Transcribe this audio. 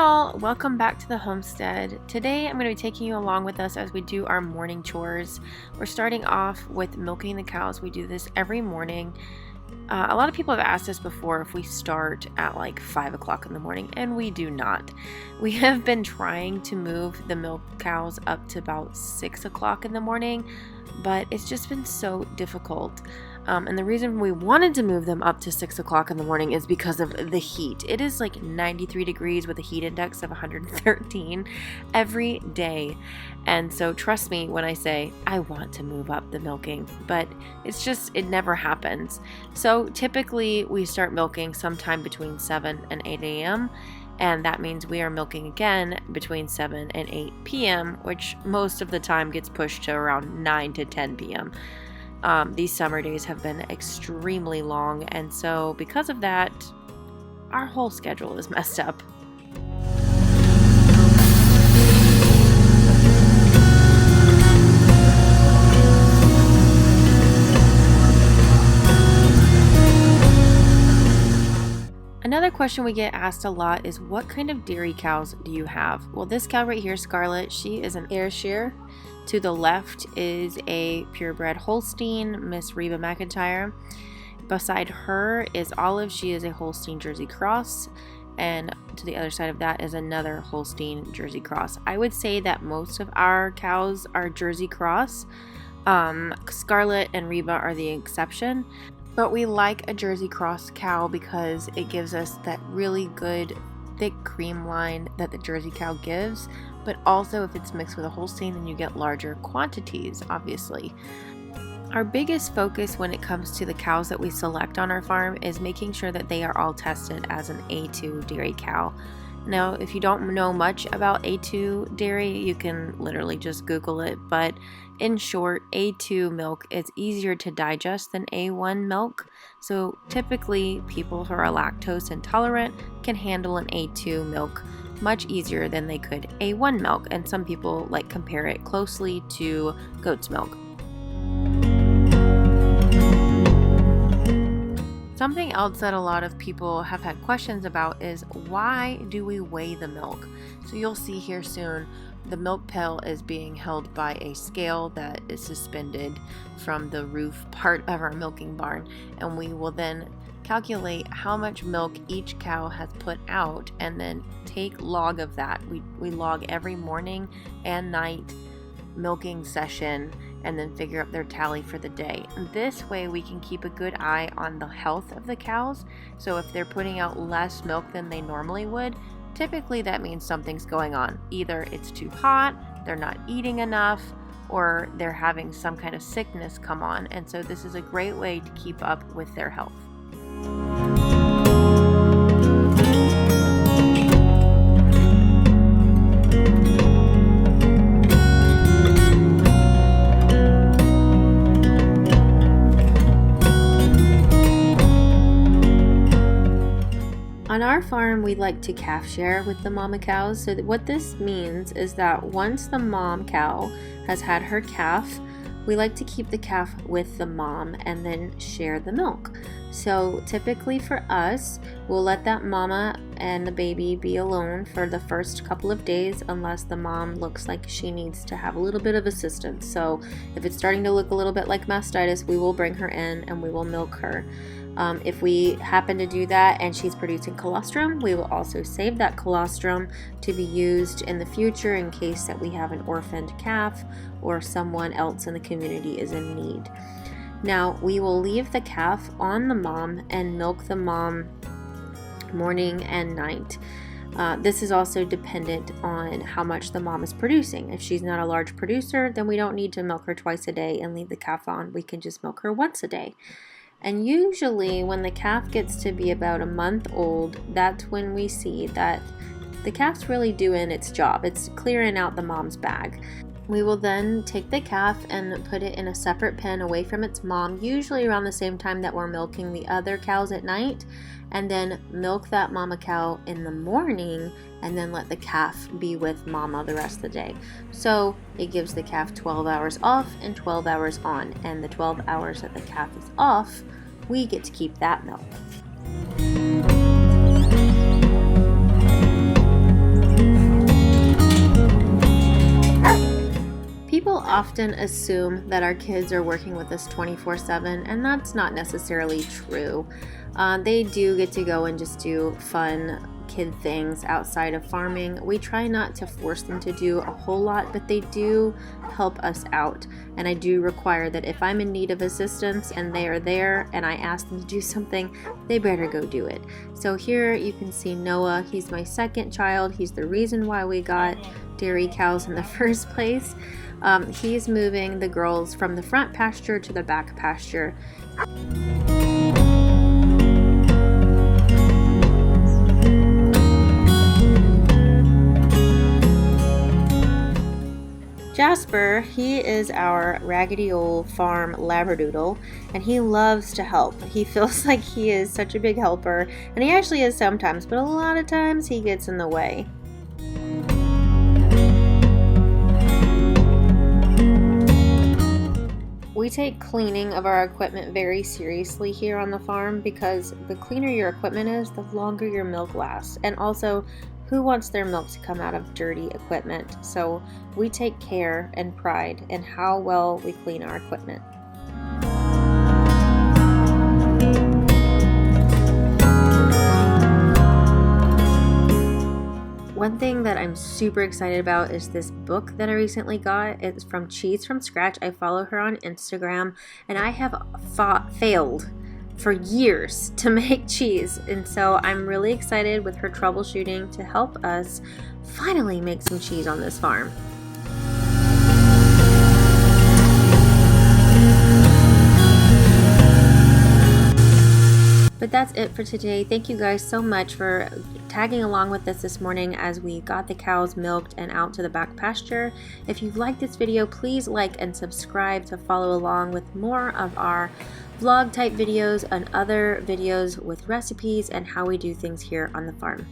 y'all, welcome back to the homestead. Today I'm going to be taking you along with us as we do our morning chores. We're starting off with milking the cows. We do this every morning. A lot of people have asked us before if we start at like 5 o'clock in the morning, and we do not. We have been trying to move the milk cows up to about 6 o'clock in the morning, but it's just been so difficult. And the reason we wanted to move them up to 6 o'clock in the morning is because of the heat. It is like 93 degrees with a heat index of 113 every day. And so trust me when I say I want to move up the milking, but it never happens. So typically we start milking sometime between 7 and 8 a.m. And that means we are milking again between 7 and 8 p.m., which most of the time gets pushed to around 9 to 10 p.m. These summer days have been extremely long, and so because of that, our whole schedule is messed up. Another question we get asked a lot is, what kind of dairy cows do you have? Well, this cow right here, Scarlet, she is an Ayrshire. To the left is a purebred Holstein, Miss Reba McIntyre. Beside her is Olive. She is a Holstein Jersey Cross. And to the other side of that is another Holstein Jersey Cross. I would say that most of our cows are Jersey Cross. Scarlet and Reba are the exception. But we like a Jersey Cross cow because it gives us that really good thick cream line that the Jersey cow gives, but also if it's mixed with a Holstein, then you get larger quantities, obviously. Our biggest focus when it comes to the cows that we select on our farm is making sure that they are all tested as an A2 dairy cow. Now, if you don't know much about A2 dairy, you can literally just Google it, but in short, A2 milk is easier to digest than A1 milk. So typically, people who are lactose intolerant can handle an A2 milk much easier than they could A1 milk, and some people compare it closely to goat's milk. Something else that a lot of people have had questions about is, why do we weigh the milk? So you'll see here soon, the milk pail is being held by a scale that is suspended from the roof part of our milking barn, and we will then calculate how much milk each cow has put out and then take log of that. We log every morning and night milking session and then figure up their tally for the day. And this way we can keep a good eye on the health of the cows. So if they're putting out less milk than they normally would, typically that means something's going on. Either it's too hot, they're not eating enough, or they're having some kind of sickness come on. And so this is a great way to keep up with their health. On our farm, we like to calf share with the mama cows. So what this means is that once the mom cow has had her calf, we like to keep the calf with the mom and then share the milk. So typically for us, we'll let that mama and the baby be alone for the first couple of days unless the mom looks like she needs to have a little bit of assistance. So if it's starting to look a little bit like mastitis, we will bring her in and we will milk her. If we happen to do that and she's producing colostrum, we will also save that colostrum to be used in the future in case that we have an orphaned calf or someone else in the community is in need. Now, we will leave the calf on the mom and milk the mom morning and night. This is also dependent on how much the mom is producing. If she's not a large producer, then we don't need to milk her twice a day and leave the calf on. We can just milk her once a day. And usually when the calf gets to be about a month old, that's when we see that the calf's really doing its job. It's clearing out the mom's bag. We will then take the calf and put it in a separate pen away from its mom, usually around the same time that we're milking the other cows at night, and then milk that mama cow in the morning and then let the calf be with mama the rest of the day. So it gives the calf 12 hours off and 12 hours on, and the 12 hours that the calf is off, we get to keep that milk. often assume that our kids are working with us 24/7, and that's not necessarily true. They do get to go and just do fun kid things outside of farming. We try not to force them to do a whole lot, but they do help us out. And I do require that if I'm in need of assistance and they are there and I ask them to do something, they better go do it. So here you can see Noah. He's my second child. He's the reason why we got dairy cows in the first place. He's moving the girls from the front pasture to the back pasture. Jasper, he is our raggedy old farm labradoodle, and he loves to help. He feels like he is such a big helper, and he actually is sometimes, but a lot of times he gets in the way. We take cleaning of our equipment very seriously here on the farm because the cleaner your equipment is, the longer your milk lasts. And also, who wants their milk to come out of dirty equipment? So we take care and pride in how well we clean our equipment. One thing that I'm super excited about is this book that I recently got. It's from Cheese from Scratch. I follow her on Instagram, and I have failed for years to make cheese, and so I'm really excited with her troubleshooting to help us finally make some cheese on this farm. But that's it for today. Thank you guys so much for tagging along with us this morning as we got the cows milked and out to the back pasture. If you've liked this video, please like and subscribe to follow along with more of our vlog type videos and other videos with recipes and how we do things here on the farm.